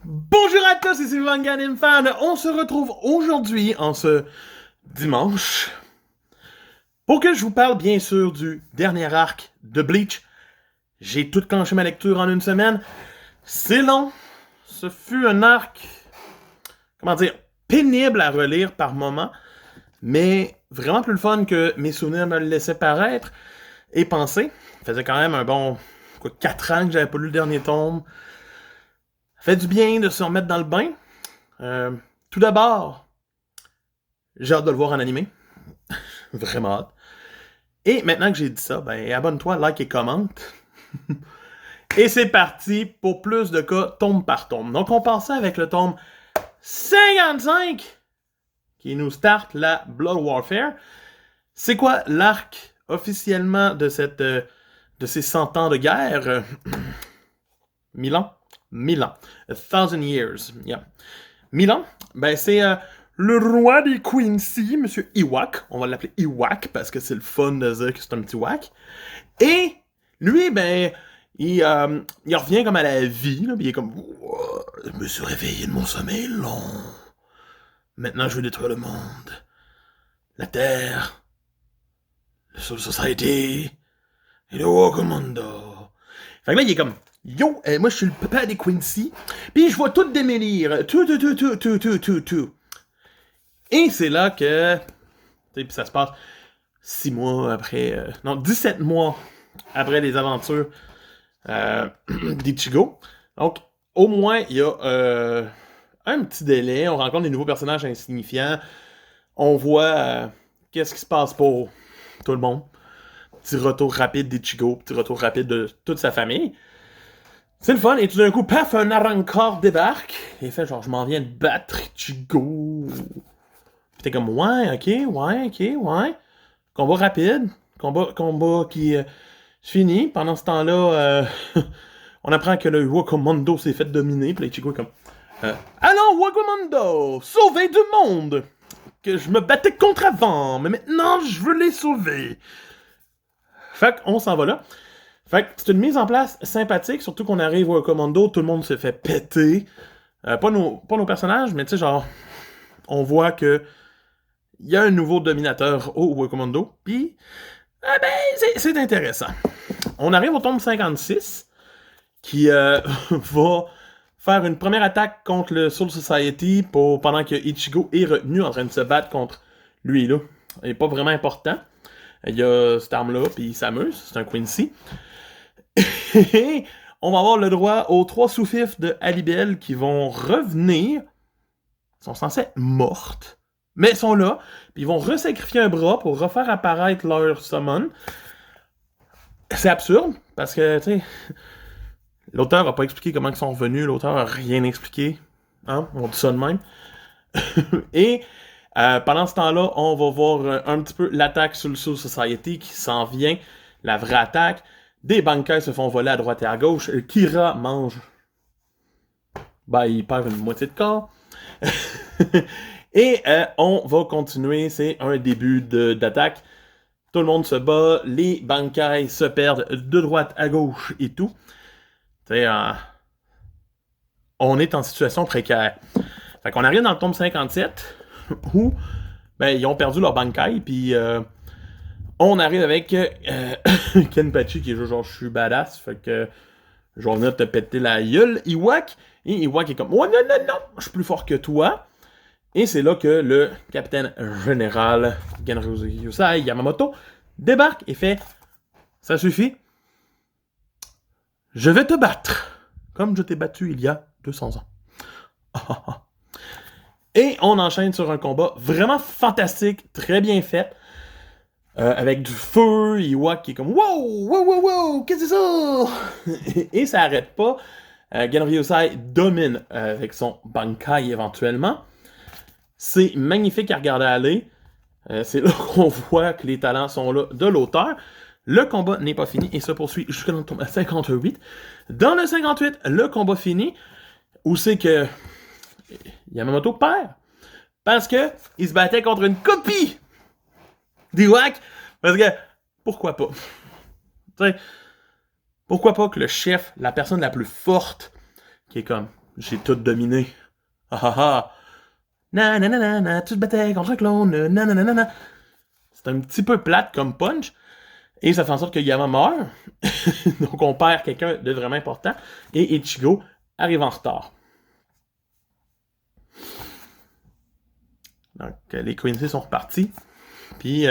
Bonjour à tous, ici Vangan Fan. On se retrouve aujourd'hui, en ce dimanche, pour que je vous parle bien sûr du dernier arc de Bleach. J'ai tout clenché ma lecture en une semaine. C'est long. Ce fut un arc, comment dire, pénible à relire par moments, mais vraiment plus le fun que mes souvenirs me le laissaient paraître et penser. Ça faisait quand même un bon 4 ans que j'avais pas lu le dernier tome. Ça fait du bien de se remettre dans le bain. Tout d'abord, j'ai hâte de le voir en animé. Vraiment hâte. Et maintenant que j'ai dit ça, ben abonne-toi, like et commente. Et c'est parti pour plus de cas, tome par tome. Donc on passait avec le tome 55 qui nous starte la Blood Warfare. C'est quoi l'arc officiellement de ces 100 ans de guerre? 1000 ans? 1000 ans. 1000 years. Yeah. 1000 ans? Ben c'est le roi des Quincy, Monsieur Iwak. On va l'appeler Iwak parce que c'est le fun de dire que c'est un petit wak. Et lui, ben, il revient comme à la vie. Là, il est comme, je me suis réveillé de mon sommeil long. Maintenant, je veux détruire le monde. La Terre. Le Soul Society. Et le Wokomondo. Fait que là, il est comme, yo, moi je suis le papa des Quincy. Puis je vois tout démêlir. Tout. Et c'est là que, puis ça se passe 6 mois après, non, 17 mois après les aventures d'Ichigo. Donc, au moins, il y a un petit délai. On rencontre des nouveaux personnages insignifiants. On voit qu'est-ce qui se passe pour tout le monde. Petit retour rapide d'Ichigo, petit retour rapide de toute sa famille. C'est le fun. Et tout d'un coup, paf, un Arrancar débarque. Et il fait genre, je m'en viens de battre Ichigo. Puis t'es comme, ouais, ok. Combat rapide. Combat qui se finit. Pendant ce temps-là, on apprend que le Wokomondo s'est fait dominer. Puis là, Ichigo est comme, allons, Wokomondo, sauver du monde. Que je me battais contre avant, mais maintenant, je veux les sauver. Fait qu'on s'en va là. Fait que c'est une mise en place sympathique, surtout qu'on arrive au Wokomondo, tout le monde se fait péter. Pas nos personnages, mais tu sais, genre, on voit que il y a un nouveau dominateur au Wokomondo, puis ben, c'est intéressant. On arrive au tome 56, qui va faire une première attaque contre le Soul Society pendant que Ichigo est retenu en train de se battre contre lui, là. Il n'est pas vraiment important. Il y a cette arme-là, puis il s'amuse, c'est un Quincy. Et on va avoir le droit aux 3 sous-fifs de Alibel qui vont revenir. Ils sont censés être mortes, mais ils sont là, puis ils vont resacrifier un bras pour refaire apparaître leur summon. C'est absurde, parce que, tu sais, l'auteur a pas expliqué comment ils sont revenus, l'auteur a rien expliqué. Hein? On dit ça de même. Et pendant ce temps-là, on va voir un petit peu l'attaque sur le Soul Society qui s'en vient, la vraie attaque. Des Bankai se font voler à droite et à gauche. Kira mange. Ben, il perd une moitié de corps. Et on va continuer. C'est un début d'attaque. Tout le monde se bat. Les Bankai se perdent de droite à gauche et tout. Tu sais, on est en situation précaire. Fait qu'on arrive dans le tome 57 où ben, ils ont perdu leur Bankai. Puis on arrive avec Kenpachi qui est genre je suis badass. Fait que je vais venir te péter la gueule, Iwak. Et Iwak est comme, oh non, je suis plus fort que toi. Et c'est là que le capitaine général Genryusai Yamamoto débarque et fait, ça suffit. Je vais te battre. Comme je t'ai battu il y a 200 ans. Et on enchaîne sur un combat vraiment fantastique, très bien fait. Avec du feu, Iwak qui est comme wow, qu'est-ce que c'est ça? Et ça arrête pas. Genryusai domine avec son Bankai éventuellement. C'est magnifique à regarder aller. C'est là qu'on voit que les talents sont là de l'auteur. Le combat n'est pas fini et se poursuit jusqu'à le tome 58. Dans le 58, le combat finit. Où c'est que Yamamoto perd. Parce que il se battait contre une copie d'Iwak. Parce que, pourquoi pas? Tu sais, pourquoi pas que le chef, la personne la plus forte, qui est comme j'ai tout dominé. Ah ah ah. Na, tu te battais contre un clone, na. C'est un petit peu plate comme punch, et ça fait en sorte que Yama meurt. Donc on perd quelqu'un de vraiment important, et Ichigo arrive en retard. Donc les Quincy sont repartis, puis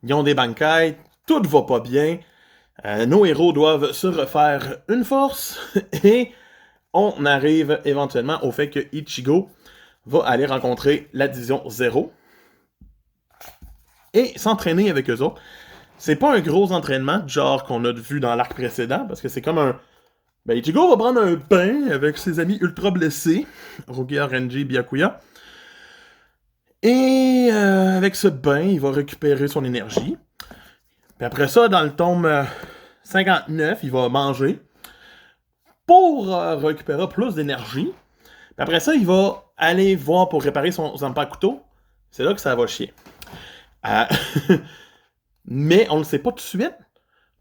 ils ont des Bankai, tout va pas bien. Nos héros doivent se refaire une force, et on arrive éventuellement au fait que Ichigo va aller rencontrer la division 0 et s'entraîner avec eux autres. C'est pas un gros entraînement, genre qu'on a vu dans l'arc précédent, parce que c'est comme un... Ben, Ichigo va prendre un bain avec ses amis ultra blessés, Rukia, Renji, Byakuya. Et avec ce bain, il va récupérer son énergie. Puis après ça, dans le tome 59, il va manger pour récupérer plus d'énergie. Puis après ça, il va aller voir pour réparer son Zanpakuto. C'est là que ça va chier. Mais on ne le sait pas tout de suite,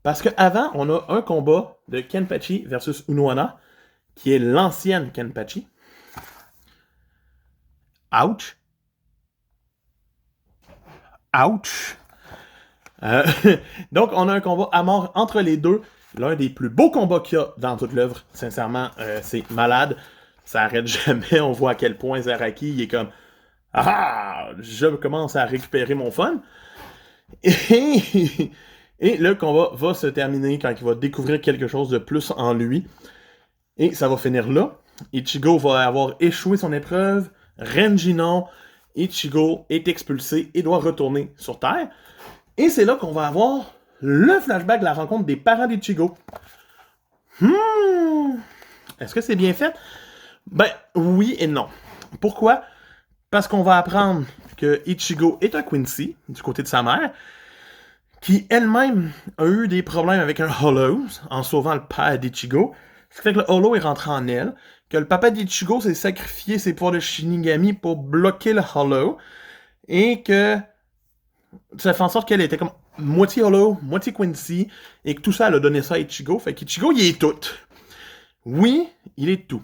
parce qu'avant, on a un combat de Kenpachi versus Unohana, qui est l'ancienne Kenpachi. Ouch. Ouch. Donc, on a un combat à mort entre les deux. L'un des plus beaux combats qu'il y a dans toute l'œuvre. Sincèrement, c'est malade. Ça arrête jamais. On voit à quel point Zaraki il est comme ah, je commence à récupérer mon fun. Et le combat va se terminer quand il va découvrir quelque chose de plus en lui. Et ça va finir là. Ichigo va avoir échoué son épreuve. Renji non. Ichigo est expulsé et doit retourner sur Terre. Et c'est là qu'on va avoir le flashback de la rencontre des parents d'Ichigo. Est-ce que c'est bien fait? Ben, oui et non. Pourquoi? Parce qu'on va apprendre que Ichigo est un Quincy, du côté de sa mère, qui elle-même a eu des problèmes avec un Hollow en sauvant le père d'Ichigo. Ce qui fait que le Hollow est rentré en elle, que le papa d'Ichigo s'est sacrifié ses pouvoirs de Shinigami pour bloquer le Hollow, et que ça fait en sorte qu'elle était comme moitié Hollow, moitié Quincy, et que tout ça, elle a donné ça à Ichigo. Fait qu'Ichigo, il est tout. Oui, il est tout.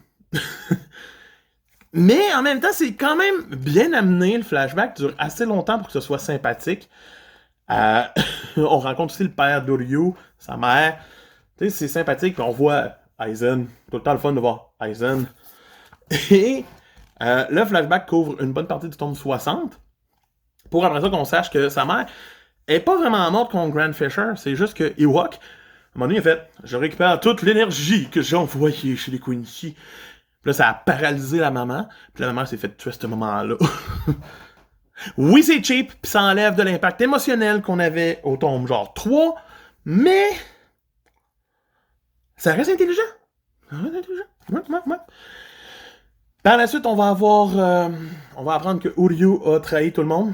Mais en même temps, c'est quand même bien amené, le flashback dure assez longtemps pour que ce soit sympathique. On rencontre aussi le père d'Oryu, sa mère. Tu sais, c'est sympathique, puis on voit Aizen. Tout le temps le fun de voir Aizen. Et le flashback couvre une bonne partie du tome 60. Pour après ça qu'on sache que sa mère est pas vraiment morte contre Grand Fisher. C'est juste que Ewok, à un moment donné, il a fait « Je récupère toute l'énergie que j'ai envoyée chez les Quincy. » Puis là, ça a paralysé la maman. Puis la maman s'est fait tuer à ce moment-là. Oui, c'est cheap, puis ça enlève de l'impact émotionnel qu'on avait au tome genre 3, mais ça reste intelligent. Ça reste intelligent. Ouais. Par la suite, on va apprendre que Uryu a trahi tout le monde.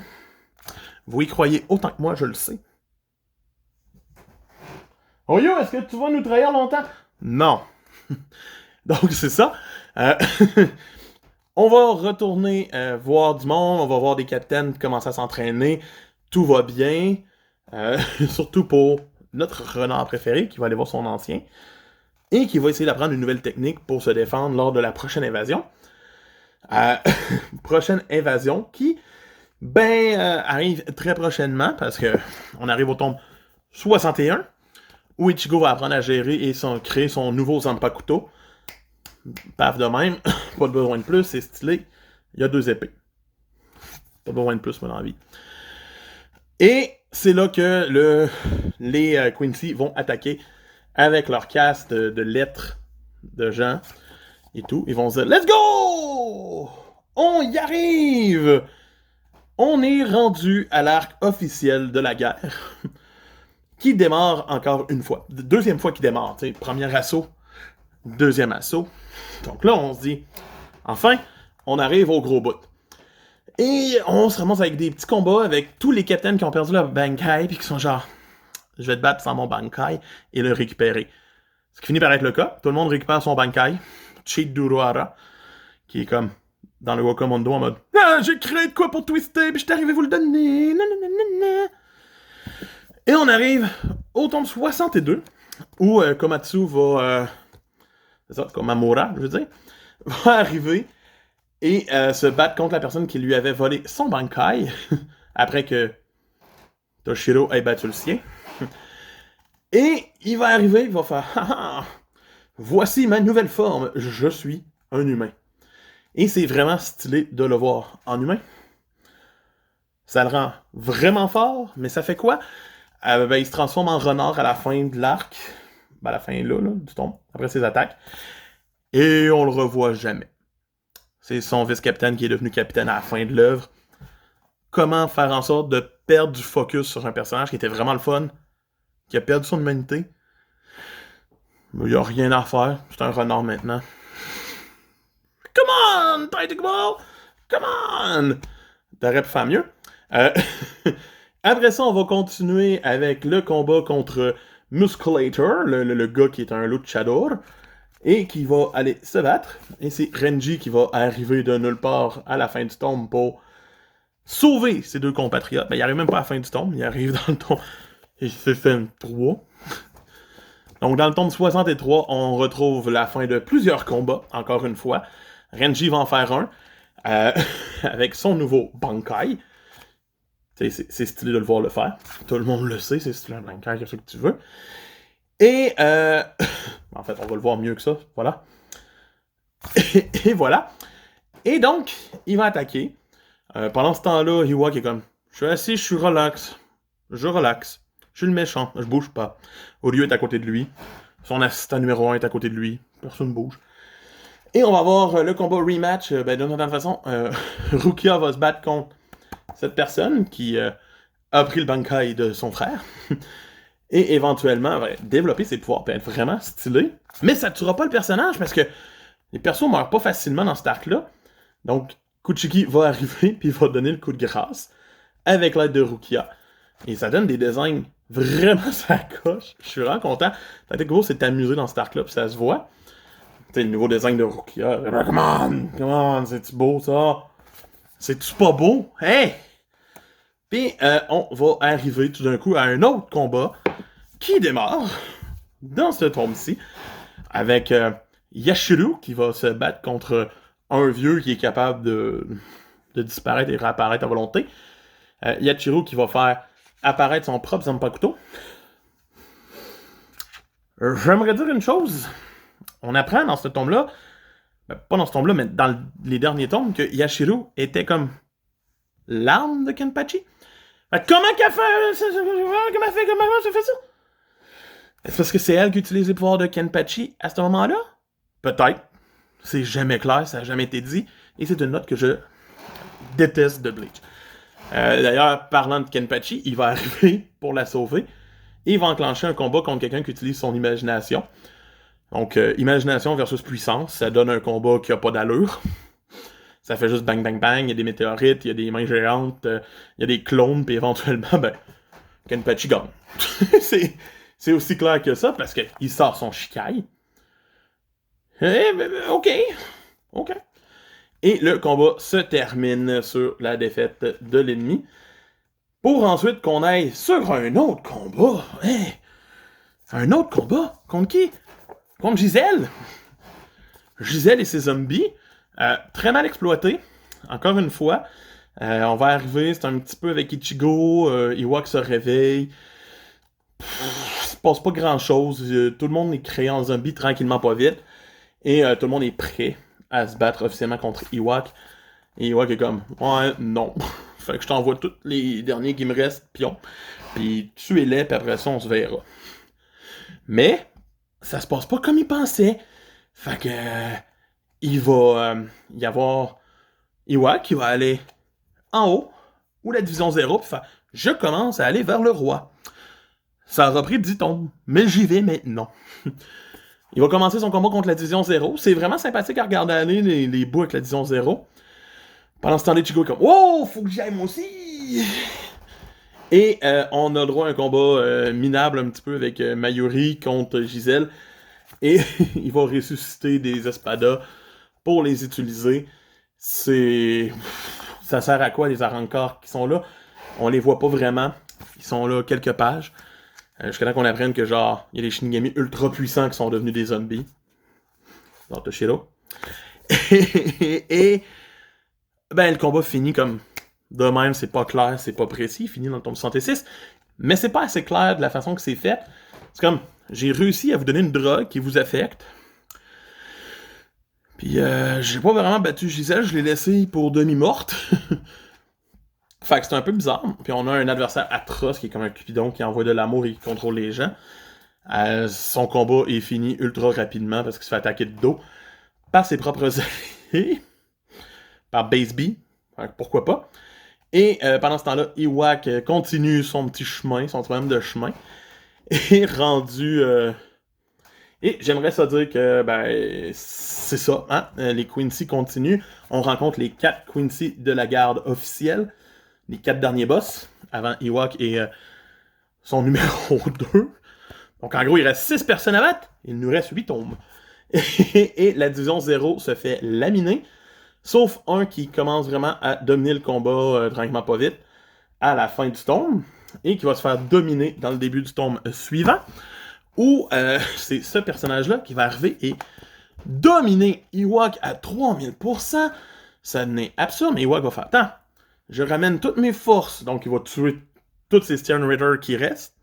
Vous y croyez autant que moi, je le sais. Uryu, est-ce que tu vas nous trahir longtemps? Non. Donc, c'est ça. On va retourner voir du monde, on va voir des capitaines commencer à s'entraîner. Tout va bien. Surtout pour notre renard préféré qui va aller voir son ancien. Et qui va essayer d'apprendre une nouvelle technique pour se défendre lors de la prochaine invasion. Prochaine invasion qui, arrive très prochainement parce que on arrive au tome 61 où Ichigo va apprendre à gérer et créer son nouveau Zanpakuto. Paf de même, pas de besoin de plus, c'est stylé. Il y a 2 épées. Pas besoin de plus, moi, dans la vie. Et c'est là que les Quincy vont attaquer avec leur caste de lettres de gens et tout. Ils vont se dire « Let's go! On y arrive! » On est rendu à l'arc officiel de la guerre qui démarre encore une fois. Deuxième fois qu'il démarre. Premier assaut, deuxième assaut. Donc là, on se dit, enfin, on arrive au gros bout. Et on se ramasse avec des petits combats avec tous les capitaines qui ont perdu leur Bankai puis qui sont genre, je vais te battre sans mon Bankai et le récupérer. Ce qui finit par être le cas. Tout le monde récupère son Bankai. Cheat Durohara, qui est comme dans le Wakamondo en mode ah, j'ai créé de quoi pour twister puis je t'arrive à vous le donner. Nanana. Et on arrive au tome 62 où Komatsu va. C'est ça, Komamura, je veux dire, va arriver et se battre contre la personne qui lui avait volé son Bankai après que Toshiro ait battu le sien. Et il va arriver, il va faire haha, voici ma nouvelle forme, je suis un humain. Et c'est vraiment stylé de le voir en humain. Ça le rend vraiment fort, mais ça fait quoi? Ben, il se transforme en renard à la fin de l'arc. Ben, à la fin là, du tome, après ses attaques. Et on le revoit jamais. C'est son vice-capitaine qui est devenu capitaine à la fin de l'œuvre. Comment faire en sorte de perdre du focus sur un personnage qui était vraiment le fun, qui a perdu son humanité. Il n'y a rien à faire, c'est un renard maintenant. Come on, Tactical Ball! Come on! T'aurais pu faire mieux. Après ça, on va continuer avec le combat contre Musculator, le gars qui est un luchador, et qui va aller se battre. Et c'est Renji qui va arriver de nulle part à la fin du tome pour sauver ses deux compatriotes. Ben, il arrive même pas à la fin du tome, il arrive dans le tome. Il s'est fait une 3. Donc, dans le tome 63, on retrouve la fin de plusieurs combats, encore une fois. Renji va en faire un, avec son nouveau Bankai. C'est stylé de le voir le faire. Tout le monde le sait, c'est stylé un Bankai, qu'est-ce que tu veux. Et, en fait, on va le voir mieux que ça, voilà. Et voilà. Et donc, il va attaquer. Pendant ce temps-là, Iwak est comme, je suis assis, je suis relax. Je relaxe. Je suis le méchant, je bouge pas. Oryu est à côté de lui. Son assistant numéro 1 est à côté de lui. Personne bouge. Et on va avoir le combat rematch. Ben, d'une certaine façon, Rukia va se battre contre cette personne qui a pris le Bankai de son frère. Et éventuellement, va développer ses pouvoirs, peut être vraiment stylé. Mais ça ne tuera pas le personnage parce que les persos meurent pas facilement dans cet arc-là. Donc, Kuchiki va arriver puis il va donner le coup de grâce avec l'aide de Rukia. Et ça donne des designs vraiment ça coche. Je suis vraiment content. Tactical Ghoul s'est amusé dans cet arc-là, puis ça se voit. Tu sais, le nouveau design de Rukia. Come on, c'est-tu beau ça? C'est-tu pas beau? Hey! Puis on va arriver tout d'un coup à un autre combat qui démarre dans ce tome-ci avec Yashiro qui va se battre contre un vieux qui est capable de disparaître et réapparaître à volonté. Yashiro qui va faire apparaître son propre Zanpakuto. J'aimerais dire une chose. On apprend dans ce tome-là, ben, pas dans ce tome-là, mais dans les derniers tomes, que Yashiro était comme l'arme de Kenpachi. Comment qu'elle fait? Comment elle fait ça? Est-ce parce que c'est elle qui utilise les pouvoirs de Kenpachi à ce moment-là? Peut-être. C'est jamais clair, ça n'a jamais été dit. Et c'est une note que je déteste de Bleach. D'ailleurs, parlant de Kenpachi, il va arriver pour la sauver. Et il va enclencher un combat contre quelqu'un qui utilise son imagination. Donc, imagination versus puissance, ça donne un combat qui a pas d'allure. Ça fait juste bang bang bang, il y a des météorites, il y a des mains géantes, il y a des clones, puis éventuellement, ben, Kenpachi gagne. c'est aussi clair que ça, parce qu'il sort son Shikai. Ok. Et le combat se termine sur la défaite de l'ennemi. Pour ensuite qu'on aille sur un autre combat. Hey! Un autre combat? Contre qui? Contre Giselle. Giselle et ses zombies. Très mal exploités. Encore une fois. On va arriver, c'est un petit peu avec Ichigo. Iwak se réveille. Il se passe pas grand chose. Tout le monde est créé en zombie tranquillement pas vite. Et tout le monde est prêt à se battre officiellement contre Iwak. Et Iwak est comme, ouais, non. Fait que je t'envoie tous les derniers qui me restent, pion. Puis tuez-les, puis après ça, on se verra. Mais, ça se passe pas comme il pensait. Fait que, il va y avoir Iwak qui va aller en haut, ou la division 0, puis faire, je commence à aller vers le roi. Ça aura pris 10 tombes, mais j'y vais maintenant. Il va commencer son combat contre la division 0. C'est vraiment sympathique à regarder aller les bouts avec la division 0. Pendant ce temps, Ichigo est comme, wow, faut que j'y aille moi aussi! Et on a droit à un combat minable un petit peu avec Mayuri contre Giselle. Et il va ressusciter des espadas pour les utiliser. Ça sert à quoi les Arrancars qui sont là? On les voit pas vraiment. Ils sont là quelques pages. Jusqu'à temps qu'on apprenne que genre, il y a des Shinigami ultra puissants qui sont devenus des zombies. Dans Toshiro. Et ben, le combat finit comme de même, c'est pas clair, c'est pas précis, il finit dans le tome 66, mais c'est pas assez clair de la façon que c'est fait. C'est comme, j'ai réussi à vous donner une drogue qui vous affecte, puis j'ai pas vraiment battu Gisèle, je l'ai laissée pour demi-morte. Fait que c'est un peu bizarre. Puis on a un adversaire atroce qui est comme un cupidon qui envoie de l'amour et qui contrôle les gens. Son combat est fini ultra rapidement parce qu'il se fait attaquer de dos par ses propres alliés, par Baseby. Pourquoi pas? Et pendant ce temps-là, Ewak continue son petit chemin, son problème de chemin. Et rendu. Et j'aimerais ça dire que ben c'est ça, hein? Les Quincy continuent. On rencontre les 4 Quincy de la garde officielle, les 4 derniers boss, avant Ewak et son numéro 2. Donc en gros, il reste 6 personnes à battre, il nous reste 8 tombes. Et la division 0 se fait laminer, sauf un qui commence vraiment à dominer le combat tranquillement pas vite à la fin du tome, et qui va se faire dominer dans le début du tome suivant, où c'est ce personnage-là qui va arriver et dominer Ewak à 3000%. Ça n'est absurde, mais Ewak va faire « Attends, je ramène toutes mes forces. » Donc il va tuer tous ces Stern Ritter qui restent.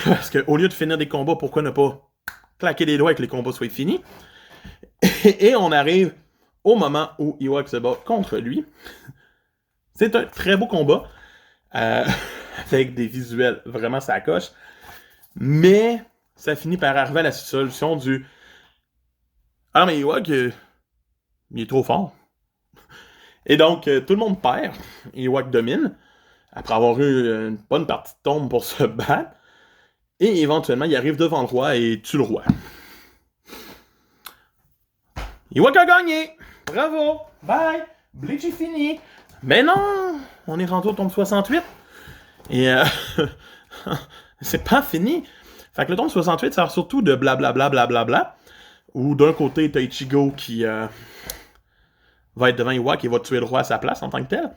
Parce qu'au lieu de finir des combats, pourquoi ne pas claquer des doigts et que les combats soient finis? Et on arrive au moment où Ewak se bat contre lui. C'est un très beau combat. Avec des visuels vraiment sacoche. Mais ça finit par arriver à la solution du Ah, mais Ewak, il est trop fort. Et donc, tout le monde perd. Ewak domine. Après avoir eu une bonne partie de tombe pour se battre. Et éventuellement, il arrive devant le roi et tue le roi. Ewak a gagné! Bravo! Bye! Bleach est fini! Mais non! On est rendu au tome 68. Et c'est pas fini. Fait que le tome 68 sert surtout de blablabla blablabla. Où d'un côté, t'as Ichigo qui va être devant Ewak et va tuer le roi à sa place en tant que tel.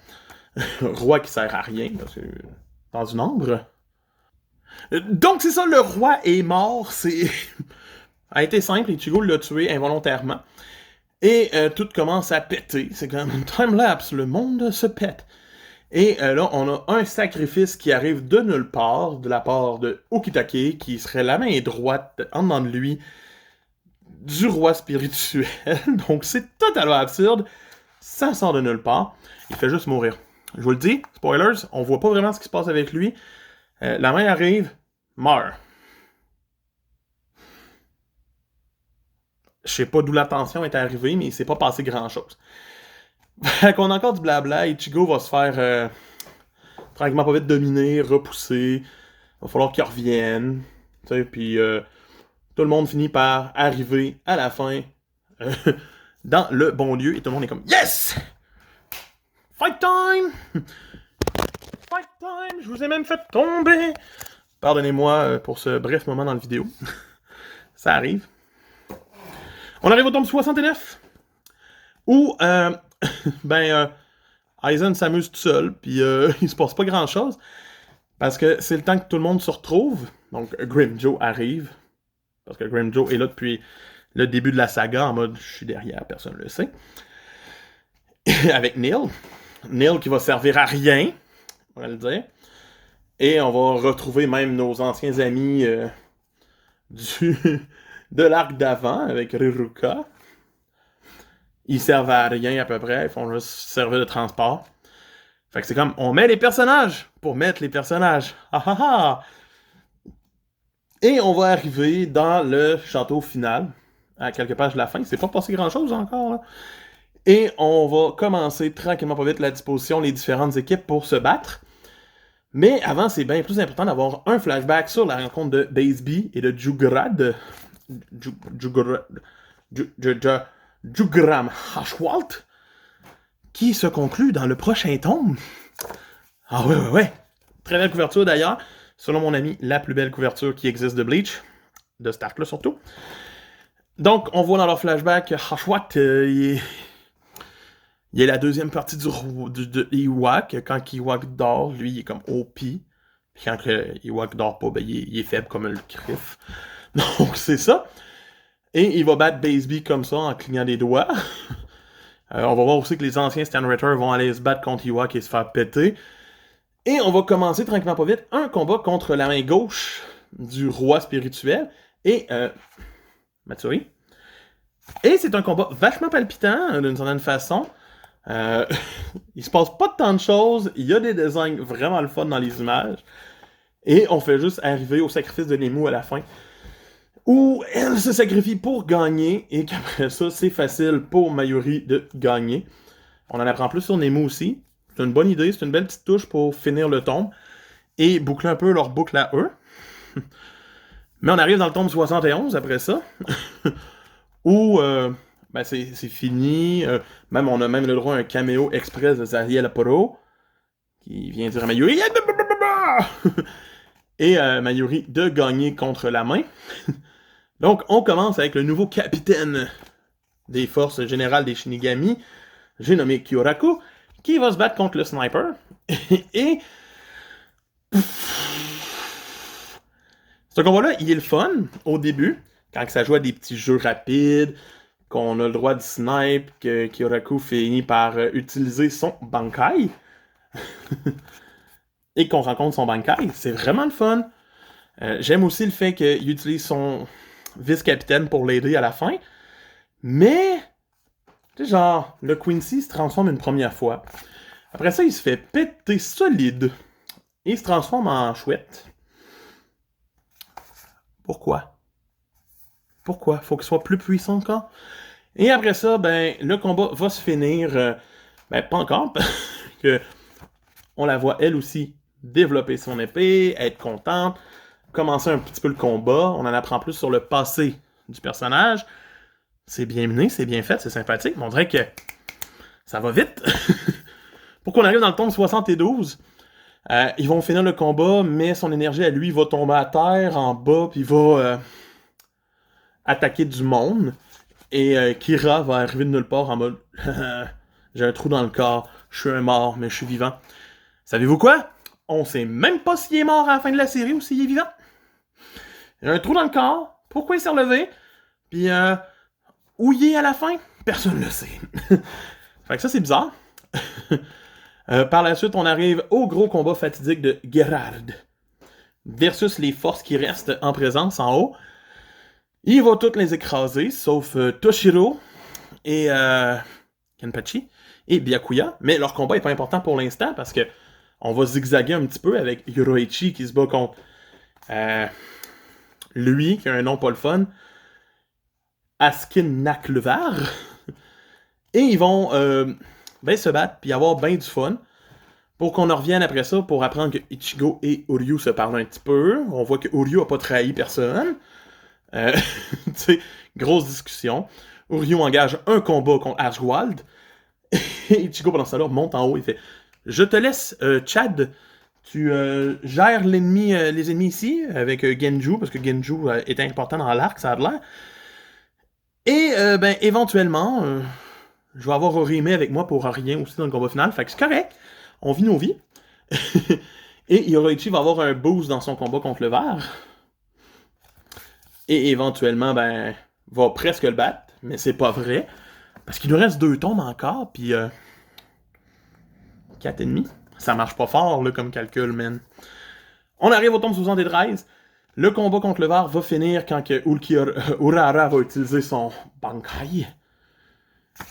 Roi qui sert à rien, parce que dans une ombre. Donc c'est ça, le roi est mort, c'est a été simple, Ichigo l'a tué involontairement. Et tout commence à péter, c'est comme un time-lapse, le monde se pète. Et là, on a un sacrifice qui arrive de nulle part, de la part de Ukitake, qui serait la main droite en dedans de lui du roi spirituel. Donc c'est totalement absurde, ça sort de nulle part, il fait juste mourir. Je vous le dis, spoilers, on voit pas vraiment ce qui se passe avec lui. La main arrive, meurt. Je sais pas d'où la tension est arrivée, mais il s'est pas passé grand-chose. Fait qu'on a encore du blabla, Ichigo va se faire tranquillement pas vite dominer, repousser. Il va falloir qu'il revienne. Puis tout le monde finit par arriver à la fin dans le bon lieu et tout le monde est comme Yes! Fight time! Fight time! Je vous ai même fait tomber! Pardonnez-moi pour ce bref moment dans la vidéo. Ça arrive. On arrive au tome 69 où Aizen s'amuse tout seul, puis il se passe pas grand-chose, parce que c'est le temps que tout le monde se retrouve. Donc Grimmjow arrive, parce que Grimmjow est là depuis le début de la saga, en mode « je suis derrière, personne ne le sait ». Avec Neil. Neil qui va servir à rien, on va le dire. Et on va retrouver même nos anciens amis de l'arc d'avant, avec Riruka. Ils servent à rien à peu près, ils font juste servir de transport. Fait que c'est comme, on met les personnages pour mettre les personnages. Ah ah ah! Et on va arriver dans le château final, à quelques pages de la fin. C'est pas passé grand-chose encore, là. Et on va commencer tranquillement pas vite la disposition, les différentes équipes pour se battre. Mais avant, c'est bien plus important d'avoir un flashback sur la rencontre de Baseby et de Jugrad. Jugram Hashwalt, qui se conclut dans le prochain tome. Ah ouais. Très belle couverture d'ailleurs. Selon mon ami, la plus belle couverture qui existe de Bleach. De Stark là surtout. Donc, on voit dans leur flashback, Hashwat, il est la deuxième partie de Ewak. Quand Ewak dort, lui, il est comme OP. Puis quand Ewak dort pas, ben, il est faible comme le Griff. Donc, c'est ça. Et il va battre Baseby comme ça en clignant des doigts. On va voir aussi que les anciens Stan Ritter vont aller se battre contre Ewok et se faire péter. Et on va commencer tranquillement pas vite un combat contre la main gauche du roi spirituel et Matsuri. Et c'est un combat vachement palpitant d'une certaine façon. Il se passe pas tant de choses. Il y a des designs vraiment le fun dans les images. Et on fait juste arriver au sacrifice de Nemu à la fin, où elle se sacrifie pour gagner, et qu'après ça, c'est facile pour Mayuri de gagner. On en apprend plus sur Nemu aussi. C'est une bonne idée, c'est une belle petite touche pour finir le tome, et boucler un peu leur boucle à eux. Mais on arrive dans le tome 71 après ça, où ben c'est fini. Même on a même le droit à un caméo express de Zariel Apollo, qui vient dire à Mayuri et Mayuri de gagner contre la main. Donc, on commence avec le nouveau capitaine des forces générales des Shinigami, j'ai nommé Kyoraku, qui va se battre contre le sniper. Et ce combat-là, il est le fun au début, quand ça joue à des petits jeux rapides, qu'on a le droit de snipe, que Kyoraku finit par utiliser son Bankai. Et qu'on rencontre son Bankai. C'est vraiment le fun. J'aime aussi le fait qu'il utilise son vice-capitaine pour l'aider à la fin. Mais, tu sais, genre, le Quincy se transforme une première fois. Après ça, il se fait péter solide. Et il se transforme en chouette. Pourquoi? Pourquoi? Faut qu'il soit plus puissant encore? Et après ça, ben, le combat va se finir... ben, pas encore, parce que on la voit, elle aussi, développer son épée, être contente, commencer un petit peu le combat. On en apprend plus sur le passé du personnage. C'est bien mené, c'est bien fait, c'est sympathique, mais on dirait que ça va vite. Pour qu'on arrive dans le tome 72, ils vont finir le combat, mais son énergie à lui va tomber à terre, en bas, puis il va attaquer du monde. Et Kira va arriver de nulle part en mode « J'ai un trou dans le corps, je suis un mort, mais je suis vivant. » Savez-vous quoi? On sait même pas s'il est mort à la fin de la série ou s'il est vivant. Il a un trou dans le corps, pourquoi il s'est relevé? Puis où il est à la fin? Personne ne le sait. Fait que ça, c'est bizarre. Par la suite, on arrive au gros combat fatidique de Gerard versus les forces qui restent en présence en haut. Il va toutes les écraser, sauf Toshiro et Kenpachi et Byakuya. Mais leur combat est pas important pour l'instant parce que on va zigzaguer un petit peu avec Yoroichi qui se bat contre lui, qui a un nom pas le fun, Askin Naklevar. Et ils vont ben se battre puis avoir ben du fun. Pour qu'on en revienne après ça, pour apprendre que Ichigo et Uryu se parlent un petit peu. On voit que Uryu a pas trahi personne. Tu sais, grosse discussion. Uryu engage un combat contre Ashwald. Et Ichigo, pendant ce temps-là, monte en haut et fait « Je te laisse, Chad, tu gères l'ennemi, les ennemis ici, avec Genju, parce que Genju est important dans l'arc, ça a l'air. Et, ben, éventuellement, je vais avoir Orihime avec moi pour rien aussi dans le combat final, fait que c'est correct. On vit nos vies. Et Yoroichi va avoir un boost dans son combat contre le ver. Et éventuellement, ben, va presque le battre. Mais c'est pas vrai. Parce qu'il nous reste 2 tombes encore, puis 4,5. Ça marche pas fort, là, comme calcul, man. On arrive au tome 73. Le combat contre le ver va finir quand que Urahara va utiliser son Bankai.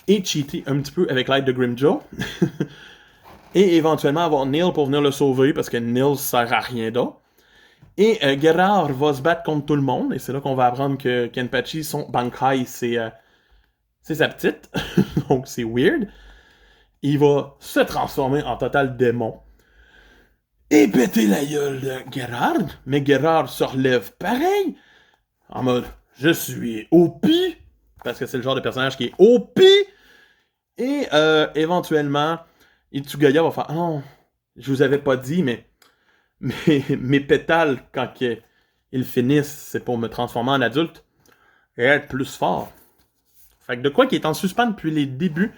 Et cheater un petit peu avec l'aide de Grimmjow. Et éventuellement avoir Neil pour venir le sauver, parce que Neil sert à rien d'autre. Et Gerard va se battre contre tout le monde, et c'est là qu'on va apprendre que Kenpachi, son Bankai, c'est sa petite. Donc c'est weird. Il va se transformer en total démon. Et péter la gueule de Gerard. Mais Gerard se relève pareil. En mode, je suis OP. Parce que c'est le genre de personnage qui est OP. Et éventuellement... Itsugaya va faire « Ah non, je vous avais pas dit, mais mes pétales, quand ils finissent, c'est pour me transformer en adulte et être plus fort. » Fait que de quoi qui est en suspens depuis les débuts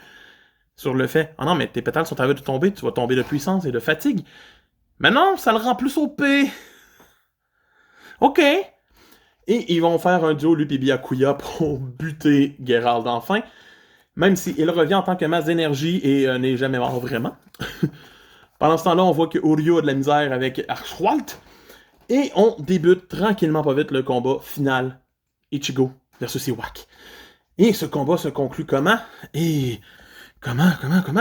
sur le fait « Ah non, mais tes pétales sont à veille de tomber, tu vas tomber de puissance et de fatigue. » Mais non, ça le rend plus OP. OK. Et ils vont faire un duo, lui et Byakuya, pour buter Geralt enfin. Même s'il revient en tant que masse d'énergie et n'est jamais mort vraiment. Pendant ce temps-là, on voit que Uryu a de la misère avec Archwald. Et on débute tranquillement pas vite le combat final. Ichigo versus Iwak. Et ce combat se conclut comment? Et comment? Tu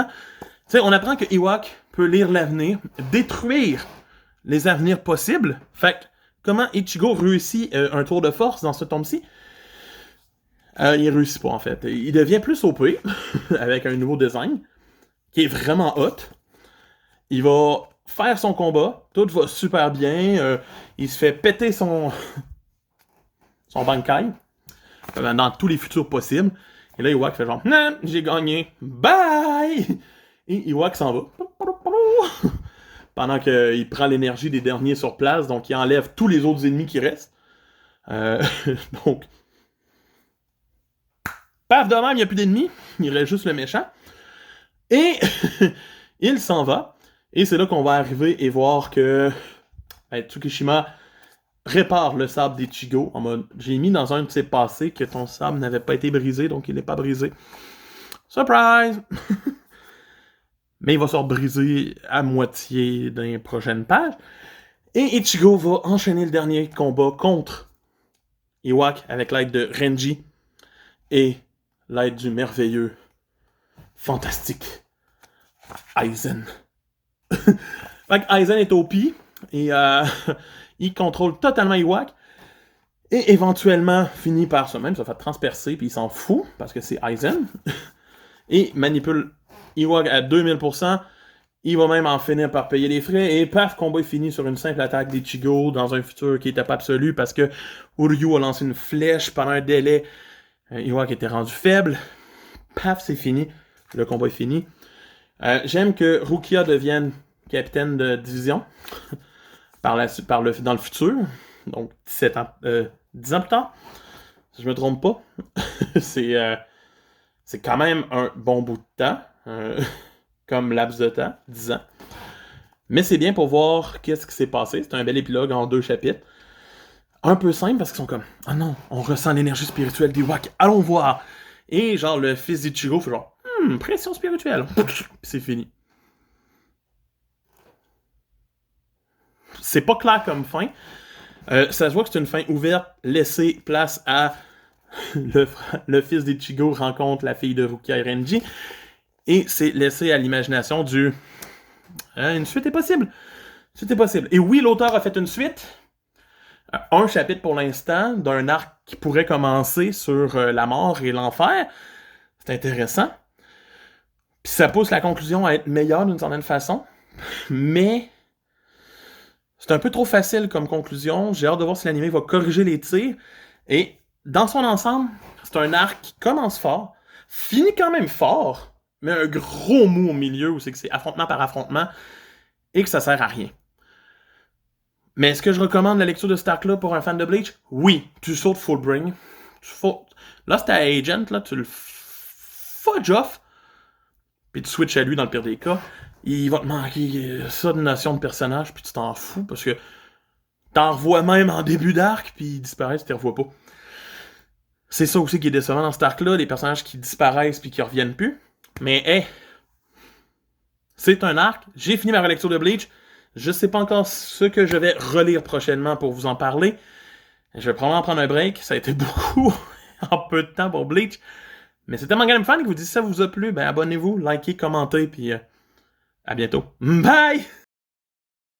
sais, on apprend que Iwak peut lire l'avenir, détruire les avenirs possibles. Fait que, comment Ichigo réussit un tour de force dans ce tome-ci? Il réussit pas, en fait. Il devient plus OP, avec un nouveau design, qui est vraiment hot. Il va faire son combat, tout va super bien, il se fait péter son Bankai, dans tous les futurs possibles. Et là, Iwak fait genre, non, j'ai gagné, bye! Et Iwak s'en va. Pendant qu'il prend l'énergie des derniers sur place, donc il enlève tous les autres ennemis qui restent. Donc, paf de même, il n'y a plus d'ennemis, il reste juste le méchant. Et il s'en va. Et c'est là qu'on va arriver et voir que Tsukishima répare le sabre d'Ichigo en mode j'ai mis dans un de ses passés que ton sabre n'avait pas été brisé, donc il n'est pas brisé. Surprise! Mais il va se briser à moitié dans les prochaines pages. Et Ichigo va enchaîner le dernier combat contre Iwak avec l'aide de Renji et l'aide du merveilleux, fantastique Aizen. Fait que Aizen est OP et il contrôle totalement Iwak et éventuellement finit par se faire transpercer puis il s'en fout parce que c'est Aizen et manipule Iwak à 2000%. Il va même en finir par payer les frais et paf, combat est fini sur une simple attaque d'Ichigo dans un futur qui était pas absolu parce que Uryu a lancé une flèche pendant un délai. Iwak était rendu faible. Paf, c'est fini. Le combat est fini. J'aime que Rukia devienne capitaine de division dans le futur. Donc 10 ans plus tard. Si je me trompe pas. c'est quand même un bon bout de temps. Comme laps de temps, 10 ans. Mais c'est bien pour voir qu'est-ce qui s'est passé. C'est un bel épilogue en 2 chapitres. Un peu simple parce qu'ils sont comme « Ah non, on ressent l'énergie spirituelle d'Iwak, allons voir! » Et genre le fils d'Ichigo fait genre « pression spirituelle. » Puis c'est fini. C'est pas clair comme fin. Ça se voit que c'est une fin ouverte, laissée place à le fils d'Ichigo rencontre la fille de Rukia et Renji. Et c'est laissé à l'imagination du... une suite est possible. C'était possible. Et oui, l'auteur a fait une suite. Un chapitre pour l'instant, d'un arc qui pourrait commencer sur la mort et l'enfer. C'est intéressant. Puis ça pousse la conclusion à être meilleure d'une certaine façon. Mais... c'est un peu trop facile comme conclusion. J'ai hâte de voir si l'anime va corriger les tirs. Et dans son ensemble, c'est un arc qui commence fort, finit quand même fort, mais un gros mou au milieu où c'est que c'est affrontement par affrontement et que ça sert à rien. Mais est-ce que je recommande la lecture de cet arc-là pour un fan de Bleach? Oui, tu sautes Fullbring. Là, c'est à Agent, là, tu le fudge off, puis tu switches à lui dans le pire des cas. Il va te manquer ça de notion de personnage, puis tu t'en fous, parce que t'en revois même en début d'arc, puis il disparaît, tu t'en revois pas. C'est ça aussi qui est décevant dans cet arc-là, les personnages qui disparaissent puis qui reviennent plus. Mais, hey, c'est un arc. J'ai fini ma relecture de Bleach. Je sais pas encore ce que je vais relire prochainement pour vous en parler. Je vais probablement prendre un break. Ça a été beaucoup en peu de temps pour Bleach. Mais c'est tellement quand même fun que vous dites si ça vous a plu, ben abonnez-vous, likez, commentez, puis à bientôt. Bye!